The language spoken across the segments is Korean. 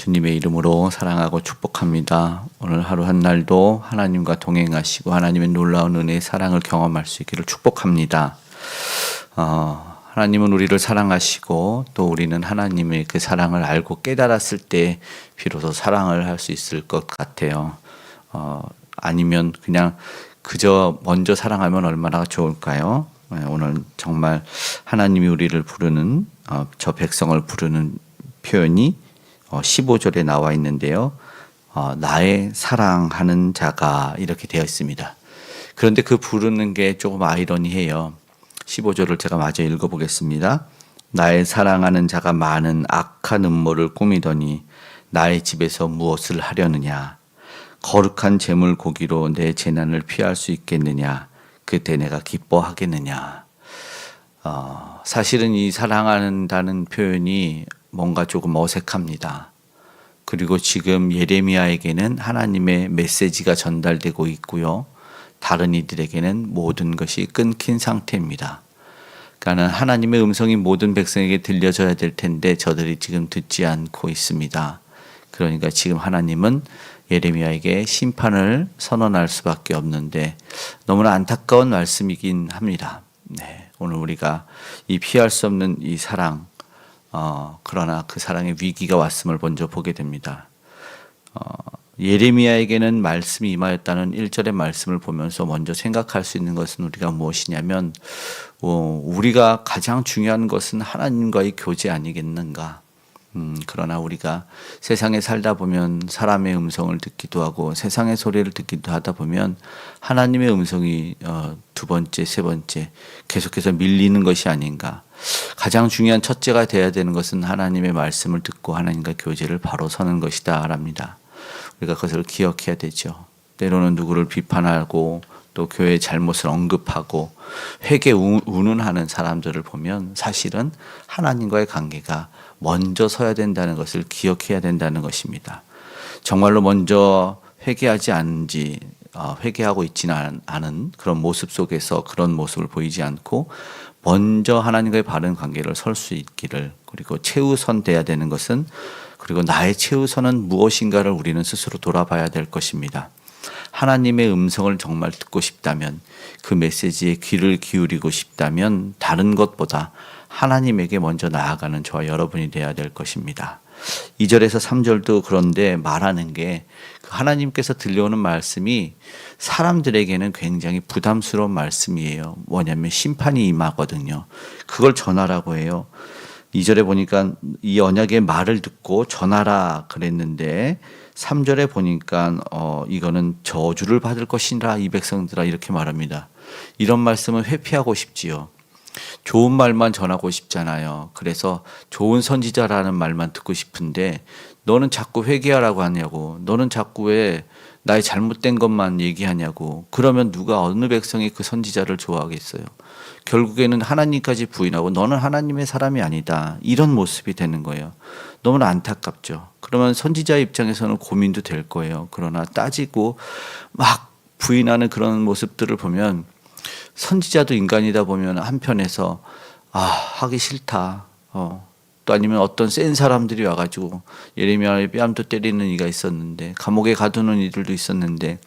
주님의 이름으로 사랑하고 축복합니다. 오늘 하루 한 날도 하나님과 동행하시고 하나님의 놀라운 은혜의 사랑을 경험할 수 있기를 축복합니다. 하나님은 우리를 사랑하시고 또 우리는 하나님의 그 사랑을 알고 깨달았을 때 비로소 사랑을 할 수 있을 것 같아요. 아니면 그냥 그저 먼저 사랑하면 얼마나 좋을까요? 오늘 정말 하나님이 우리를 부르는 저 백성을 부르는 표현이 15절에 나와 있는데요. 나의 사랑하는 자가 이렇게 되어 있습니다. 그런데 그 부르는 게 조금 아이러니해요. 15절을 제가 마저 읽어보겠습니다. 나의 사랑하는 자가 많은 악한 음모를 꾸미더니 나의 집에서 무엇을 하려느냐. 거룩한 제물 고기로 내 재난을 피할 수 있겠느냐. 그때 내가 기뻐하겠느냐. 사실은 이 사랑한다는 표현이 뭔가 조금 어색합니다. 그리고 지금 예레미야에게는 하나님의 메시지가 전달되고 있고요. 다른 이들에게는 모든 것이 끊긴 상태입니다. 그러니까 하나님의 음성이 모든 백성에게 들려져야 될 텐데 저들이 지금 듣지 않고 있습니다. 그러니까 지금 하나님은 예레미야에게 심판을 선언할 수밖에 없는데 너무나 안타까운 말씀이긴 합니다. 오늘 우리가 이 피할 수 없는 이 사랑, 그러나 그 사랑의 위기가 왔음을 먼저 보게 됩니다. 예레미야에게는 말씀이 임하였다는 1절의 말씀을 보면서 먼저 생각할 수 있는 것은 우리가 무엇이냐면 우리가 가장 중요한 것은 하나님과의 교제 아니겠는가. 그러나 우리가 세상에 살다 보면 사람의 음성을 듣기도 하고 세상의 소리를 듣기도 하다 보면 하나님의 음성이 두 번째, 세 번째 계속해서 밀리는 것이 아닌가. 가장 중요한 첫째가 돼야 되는 것은 하나님의 말씀을 듣고 하나님과 교제를 바로 서는 것이다 랍니다. 우리가 그것을 기억해야 되죠. 때로는 누구를 비판하고 또 교회의 잘못을 언급하고 회개 운운하는 사람들을 보면 사실은 하나님과의 관계가 먼저 서야 된다는 것을 기억해야 된다는 것입니다. 정말로 먼저 회개하지 않은지 회개하고 있지는 않은 그런 모습 속에서 그런 모습을 보이지 않고 먼저 하나님과의 바른 관계를 설 수 있기를, 그리고 최우선 돼야 되는 것은, 그리고 나의 최우선은 무엇인가를 우리는 스스로 돌아봐야 될 것입니다. 하나님의 음성을 정말 듣고 싶다면, 그 메시지에 귀를 기울이고 싶다면 다른 것보다 하나님에게 먼저 나아가는 저와 여러분이 되어야 될 것입니다. 2절에서 3절도 그런데 말하는 게 하나님께서 들려오는 말씀이 사람들에게는 굉장히 부담스러운 말씀이에요. 뭐냐면 심판이 임하거든요. 그걸 전하라고 해요. 2절에 보니까 이 언약의 말을 듣고 전하라 그랬는데 3절에 보니까 이거는 저주를 받을 것이라 이 백성들아 이렇게 말합니다. 이런 말씀은 회피하고 싶지요. 좋은 말만 전하고 싶잖아요. 그래서 좋은 선지자라는 말만 듣고 싶은데 너는 자꾸 회개하라고 하냐고, 너는 자꾸 왜 나의 잘못된 것만 얘기하냐고. 그러면 누가 어느 백성이 그 선지자를 좋아하겠어요. 결국에는 하나님까지 부인하고 너는 하나님의 사람이 아니다, 이런 모습이 되는 거예요. 너무나 안타깝죠. 그러면 선지자 입장에서는 고민도 될 거예요. 그러나 따지고 막 부인하는 그런 모습들을 보면 선지자도 인간이다 보면 한편에서 하기 싫다. 또 아니면 어떤 센 사람들이 와가지고 예레미야의 뺨도 때리는 이가 있었는데 감옥에 가두는 이들도 있었는데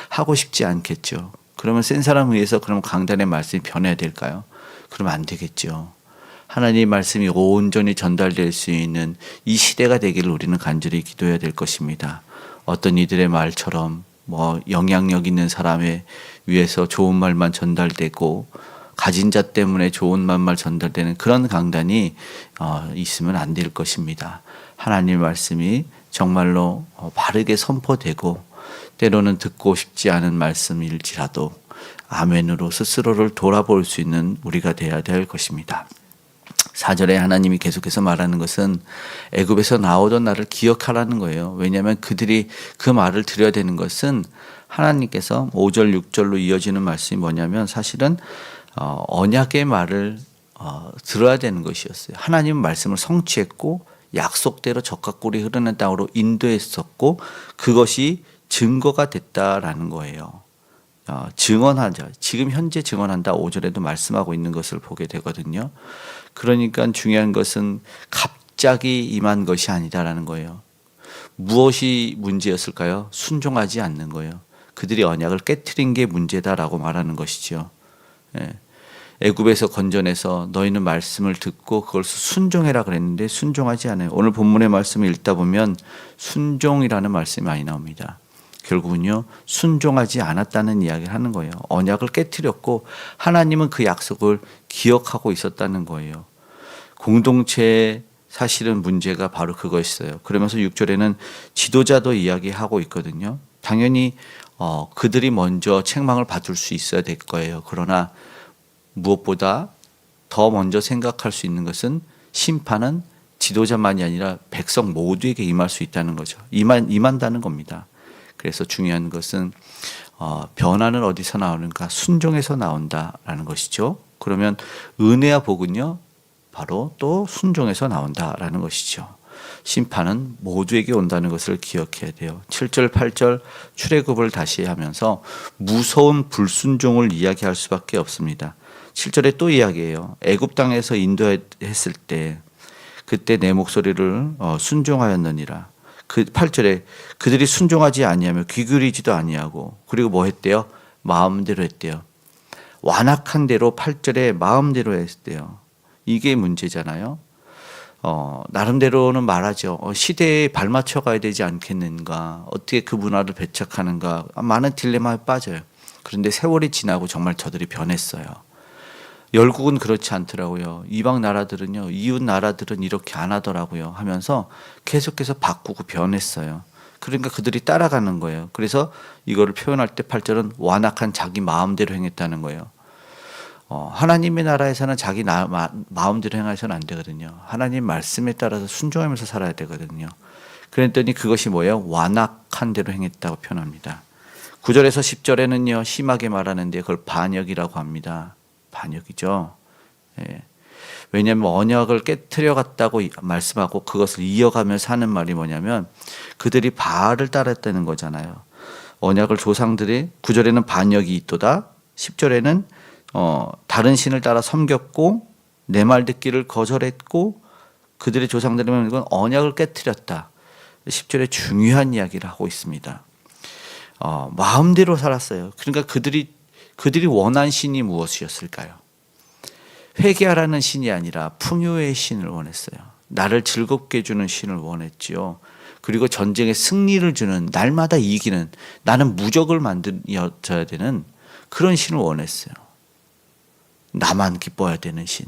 하고 싶지 않겠죠. 그러면 센 사람에 의해서 그럼 강단의 말씀이 변해야 될까요? 그러면 안 되겠죠. 하나님의 말씀이 온전히 전달될 수 있는 이 시대가 되기를 우리는 간절히 기도해야 될 것입니다. 어떤 이들의 말처럼 영향력 있는 사람에 위해서 좋은 말만 전달되고 가진 자 때문에 좋은 말만 전달되는 그런 강단이 있으면 안 될 것입니다. 하나님의 말씀이 정말로 바르게 선포되고 때로는 듣고 싶지 않은 말씀일지라도 아멘으로 스스로를 돌아볼 수 있는 우리가 되어야 될 것입니다. 4절에 하나님이 계속해서 말하는 것은 애굽에서 나오던 나를 기억하라는 거예요. 왜냐하면 그들이 그 말을 들어야 되는 것은 하나님께서 5절 6절로 이어지는 말씀이 뭐냐면 사실은 언약의 말을 들어야 되는 것이었어요. 하나님은 말씀을 성취했고 약속대로 적과 꿀이 흐르는 땅으로 인도했었고 그것이 증거가 됐다라는 거예요. 증언하자. 지금 현재 증언한다 5절에도 말씀하고 있는 것을 보게 되거든요. 그러니까 중요한 것은 갑자기 임한 것이 아니다라는 거예요. 무엇이 문제였을까요? 순종하지 않는 거예요. 그들이 언약을 깨트린 게 문제다라고 말하는 것이죠. 예. 애굽에서 건져내서 너희는 말씀을 듣고 그걸 순종해라 그랬는데 순종하지 않아요. 오늘 본문의 말씀을 읽다 보면 순종이라는 말씀이 많이 나옵니다. 결국은요, 순종하지 않았다는 이야기를 하는 거예요. 언약을 깨트렸고 하나님은 그 약속을 기억하고 있었다는 거예요. 공동체의 사실은 문제가 바로 그것이었어요. 그러면서 6절에는 지도자도 이야기하고 있거든요. 당연히 그들이 먼저 책망을 받을 수 있어야 될 거예요. 그러나 무엇보다 더 먼저 생각할 수 있는 것은 심판은 지도자만이 아니라 백성 모두에게 임할 수 있다는 거죠. 임한다는 겁니다. 그래서 중요한 것은 변화는 어디서 나오는가? 순종에서 나온다라는 것이죠. 그러면 은혜와 복은요, 바로 또 순종에서 나온다라는 것이죠. 심판은 모두에게 온다는 것을 기억해야 돼요. 7절, 8절 출애굽을 다시 하면서 무서운 불순종을 이야기할 수밖에 없습니다. 7절에 또 이야기해요. 애굽 땅에서 인도했을 때 그때 내 목소리를 순종하였느니라. 그 8절에 그들이 순종하지 아니하며 귀 기울이지도 아니하고, 그리고 뭐 했대요? 마음대로 했대요. 완악한 대로 8절에 마음대로 했대요. 이게 문제잖아요. 나름대로는 말하죠. 시대에 발맞춰 가야 되지 않겠는가, 어떻게 그 문화를 배척하는가, 많은 딜레마에 빠져요. 그런데 세월이 지나고 정말 저들이 변했어요. 열국은 그렇지 않더라고요. 이방 나라들은요, 이웃 나라들은 이렇게 안 하더라고요 하면서 계속해서 바꾸고 변했어요. 그러니까 그들이 따라가는 거예요. 그래서 이거를 표현할 때 8절은 완악한 자기 마음대로 행했다는 거예요. 하나님의 나라에서는 자기 마음대로 행하셔는 안 되거든요. 하나님 말씀에 따라서 순종하면서 살아야 되거든요. 그랬더니 그것이 뭐예요? 완악한 대로 행했다고 표현합니다. 9절에서 10절에는요, 심하게 말하는데 그걸 반역이라고 합니다. 반역이죠. 예. 왜냐하면 언약을 깨트려 갔다고 말씀하고 그것을 이어가면서 하는 말이 뭐냐면 그들이 바알을 따랐다는 거잖아요. 언약을 조상들이 9절에는 반역이 있도다. 10절에는 다른 신을 따라 섬겼고 내 말 듣기를 거절했고 그들의 조상들은 이건 언약을 깨트렸다. 10절에 중요한 이야기를 하고 있습니다. 마음대로 살았어요. 그러니까 그들이 원한 신이 무엇이었을까요? 회개하라는 신이 아니라 풍요의 신을 원했어요. 나를 즐겁게 해주는 신을 원했지요. 그리고 전쟁에 승리를 주는, 날마다 이기는, 나는 무적을 만들어져야 되는 그런 신을 원했어요. 나만 기뻐야 되는 신.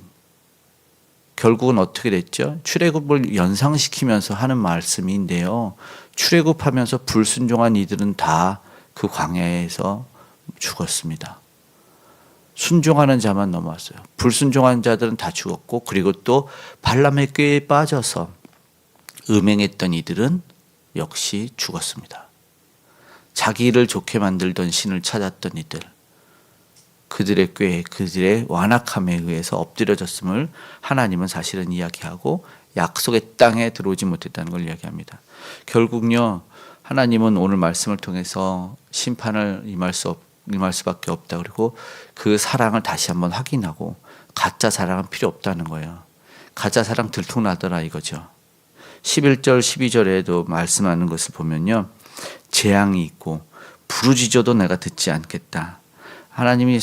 결국은 어떻게 됐죠? 출애굽을 연상시키면서 하는 말씀인데요. 출애굽하면서 불순종한 이들은 다 그 광야에서 죽었습니다. 순종하는 자만 넘어왔어요. 불순종한 자들은 다 죽었고, 그리고 또 발람의 꾀에 빠져서 음행했던 이들은 역시 죽었습니다. 자기 일을 좋게 만들던 신을 찾았던 이들, 그들의 꾀에, 그들의 완악함에 의해서 엎드려졌음을 하나님은 사실은 이야기하고 약속의 땅에 들어오지 못했다는 걸 이야기합니다. 결국요, 하나님은 오늘 말씀을 통해서 심판을 임할 수밖에 없다. 그리고 그 사랑을 다시 한번 확인하고 가짜 사랑은 필요 없다는 거예요. 가짜 사랑 들통나더라 이거죠. 11절 12절에도 말씀하는 것을 보면요, 재앙이 있고 부르짖어도 내가 듣지 않겠다. 하나님이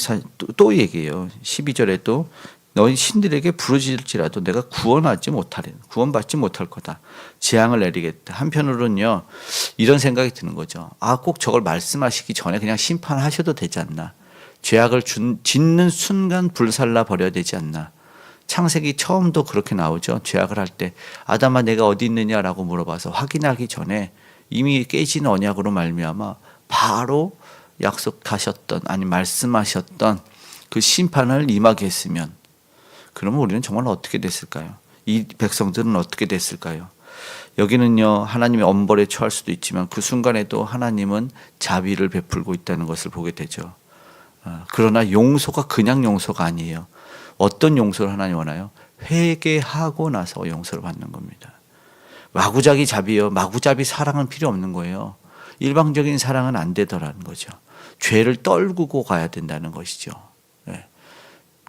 또 얘기해요. 12절에도 너희 신들에게 부르짖을지라도 내가 구원받지 못할 거다. 재앙을 내리겠다. 한편으로는요, 이런 생각이 드는 거죠. 꼭 저걸 말씀하시기 전에 그냥 심판하셔도 되지 않나. 죄악을 짓는 순간 불살라 버려야 되지 않나. 창세기 처음도 그렇게 나오죠. 죄악을 할 때 아담아 내가 어디 있느냐라고 물어봐서 확인하기 전에 이미 깨진 언약으로 말미암아 바로 약속하셨던, 아니 말씀하셨던 그 심판을 임하게 했으면, 그러면 우리는 정말 어떻게 됐을까요? 이 백성들은 어떻게 됐을까요? 여기는요, 하나님의 엄벌에 처할 수도 있지만 그 순간에도 하나님은 자비를 베풀고 있다는 것을 보게 되죠. 그러나 용서가 그냥 용서가 아니에요. 어떤 용서를 하나님 원해요? 회개하고 나서 용서를 받는 겁니다. 마구잡이 자비요, 마구잡이 사랑은 필요 없는 거예요. 일방적인 사랑은 안 되더라는 거죠. 죄를 떨구고 가야 된다는 것이죠.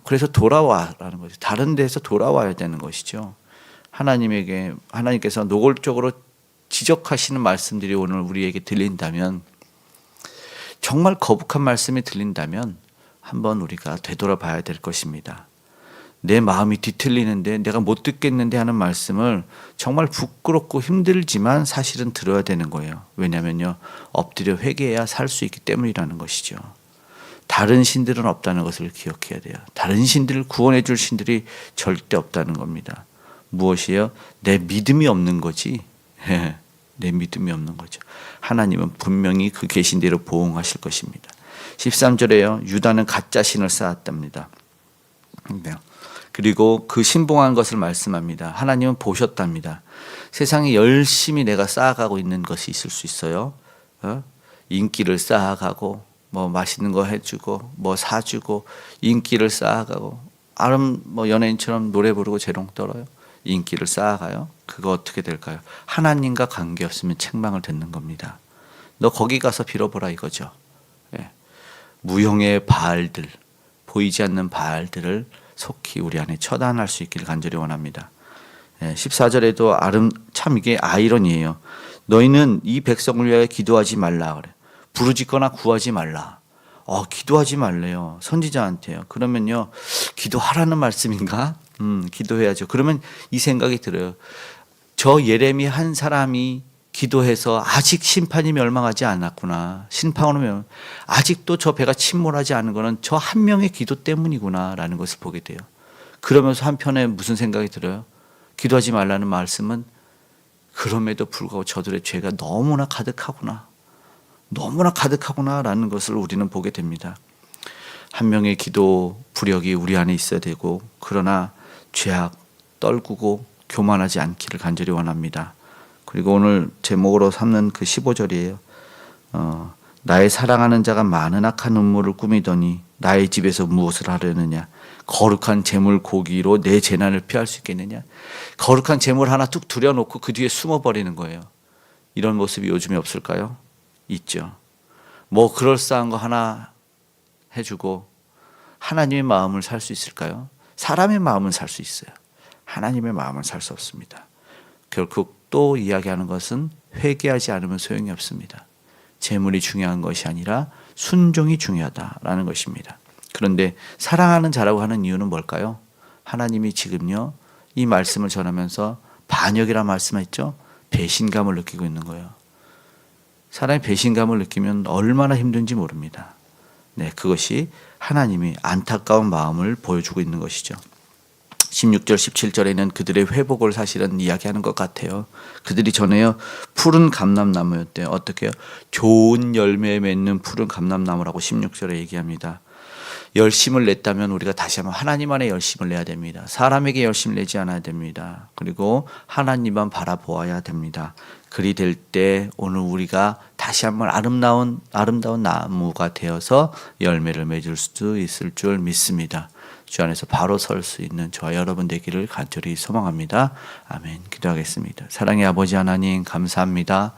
그래서 돌아와라는 거죠. 다른 데서 돌아와야 되는 것이죠. 하나님께서 노골적으로 지적하시는 말씀들이 오늘 우리에게 들린다면, 정말 거북한 말씀이 들린다면 한번 우리가 되돌아봐야 될 것입니다. 내 마음이 뒤틀리는데 내가 못 듣겠는데 하는 말씀을 정말 부끄럽고 힘들지만 사실은 들어야 되는 거예요. 왜냐하면요, 엎드려 회개해야 살 수 있기 때문이라는 것이죠. 다른 신들은 없다는 것을 기억해야 돼요. 다른 신들을 구원해 줄 신들이 절대 없다는 겁니다. 무엇이에요? 내 믿음이 없는 거지. 내 믿음이 없는 거죠. 하나님은 분명히 그 계신 대로 보응하실 것입니다. 13절에요. 유다는 가짜 신을 쌓았답니다. 그리고 그 신봉한 것을 말씀합니다. 하나님은 보셨답니다. 세상에 열심히 내가 쌓아가고 있는 것이 있을 수 있어요. 인기를 쌓아가고 뭐 맛있는 거 해주고 뭐 사주고 인기를 쌓아가고 뭐 연예인처럼 노래 부르고 재롱 떨어요. 인기를 쌓아가요. 그거 어떻게 될까요? 하나님과 관계없으면 책망을 듣는 겁니다. 너 거기 가서 빌어보라 이거죠. 예. 무형의 바알들, 보이지 않는 바알들을 속히 우리 안에 처단할 수 있기를 간절히 원합니다. 14절에도 참 이게 아이러니예요. 너희는 이 백성을 위하여 기도하지 말라 그래. 부르짖거나 구하지 말라. 기도하지 말래요. 선지자한테요. 그러면요, 기도하라는 말씀인가? 기도해야죠. 그러면 이 생각이 들어요. 저 예레미 한 사람이 기도해서 아직 심판이 멸망하지 않았구나. 심판으로 아직도 저 배가 침몰하지 않은 것은 저 한 명의 기도 때문이구나라는 것을 보게 돼요. 그러면서 한편에 무슨 생각이 들어요? 기도하지 말라는 말씀은 그럼에도 불구하고 저들의 죄가 너무나 가득하구나라는 것을 우리는 보게 됩니다. 한 명의 기도 부력이 우리 안에 있어야 되고, 그러나 죄악 떨구고 교만하지 않기를 간절히 원합니다. 그리고 오늘 제목으로 삼는 그 15절이에요. 나의 사랑하는 자가 많은 악한 음모를 꾸미더니 나의 집에서 무엇을 하려느냐. 거룩한 재물 고기로 내 재난을 피할 수 있겠느냐. 거룩한 재물 하나 뚝 들여놓고 그 뒤에 숨어버리는 거예요. 이런 모습이 요즘에 없을까요? 있죠. 뭐 그럴싸한 거 하나 해주고 하나님의 마음을 살 수 있을까요? 사람의 마음은 살 수 있어요. 하나님의 마음은 살 수 없습니다. 결국 또 이야기하는 것은 회개하지 않으면 소용이 없습니다. 재물이 중요한 것이 아니라 순종이 중요하다라는 것입니다. 그런데 사랑하는 자라고 하는 이유는 뭘까요? 하나님이 지금요, 이 말씀을 전하면서 반역이라 말씀했죠. 배신감을 느끼고 있는 거예요. 사람이 배신감을 느끼면 얼마나 힘든지 모릅니다. 네, 그것이 하나님이 안타까운 마음을 보여주고 있는 것이죠. 16절 17절에는 그들의 회복을 사실은 이야기하는 것 같아요. 그들이 전에요, 푸른 감람나무였대요. 어떻게요? 좋은 열매 맺는 푸른 감람나무라고 16절에 얘기합니다. 열심을 냈다면 우리가 다시 한번 하나님 안에 열심을 내야 됩니다. 사람에게 열심을 내지 않아야 됩니다. 그리고 하나님만 바라보아야 됩니다. 그리 될 때 오늘 우리가 다시 한번 아름다운 나무가 되어서 열매를 맺을 수도 있을 줄 믿습니다. 주 안에서 바로 설 수 있는 저와 여러분 되기를 간절히 소망합니다. 아멘. 기도하겠습니다. 사랑의 아버지 하나님, 감사합니다.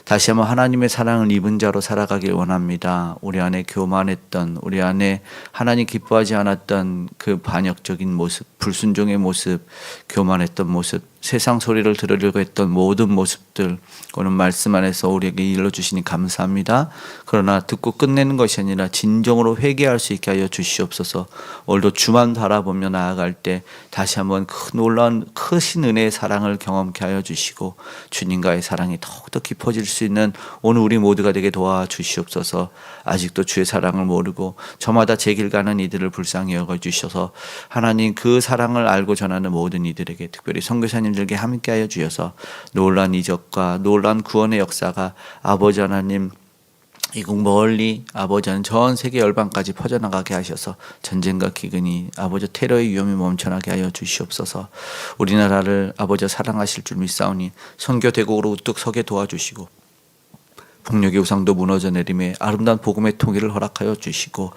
다시 한번 하나님의 사랑을 입은 자로 살아가길 원합니다. 우리 안에 교만했던, 우리 안에 하나님 기뻐하지 않았던 그 반역적인 모습, 불순종의 모습, 교만했던 모습, 세상 소리를 들으려고 했던 모든 모습들, 오늘 말씀 안에서 우리에게 일러주시니 감사합니다. 그러나 듣고 끝내는 것이 아니라 진정으로 회개할 수 있게 하여 주시옵소서. 오늘도 주만 바라보며 나아갈 때 다시 한번 놀라운 크신 은혜의 사랑을 경험케 하여 주시고, 주님과의 사랑이 더욱더 깊어질 수 있는 오늘 우리 모두가 되게 도와주시옵소서. 아직도 주의 사랑을 모르고 저마다 제 길 가는 이들을 불쌍히 여겨주셔서 하나님 그 사랑을 알고 전하는 모든 이들에게, 특별히 선교사님들에게 함께 하여 주셔서 놀라운 이적과 놀라운 구원의 역사가 아버지 하나님 이국 멀리 아버지 하나님 전 세계 열방까지 퍼져나가게 하셔서 전쟁과 기근이 아버지 테러의 위험이 멈춰나게 하여 주시옵소서. 우리나라를 아버지 사랑하실 줄 믿사오니 선교 대국으로 우뚝 서게 도와주시고, 폭력의 우상도 무너져 내림에 아름다운 복음의 통일을 허락하여 주시고,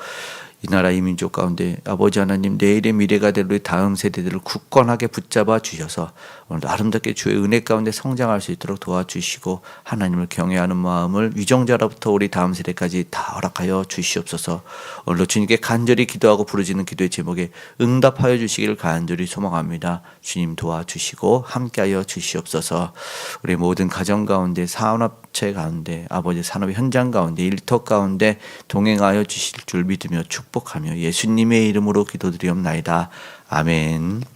이 나라 이 민족 가운데 아버지 하나님 내일의 미래가 될 우리 다음 세대들을 굳건하게 붙잡아 주셔서 오늘도 아름답게 주의 은혜 가운데 성장할 수 있도록 도와주시고 하나님을 경외하는 마음을 위정자로부터 우리 다음 세대까지 다 허락하여 주시옵소서. 오늘도 주님께 간절히 기도하고 부르짖는 기도의 제목에 응답하여 주시기를 간절히 소망합니다. 주님 도와주시고 함께하여 주시옵소서. 우리 모든 가정 가운데 산업체 가운데 아버지 산업 현장 가운데 일터 가운데 동행하여 주실 줄 믿으며 축복하며 예수님의 이름으로 기도드리옵나이다. 아멘.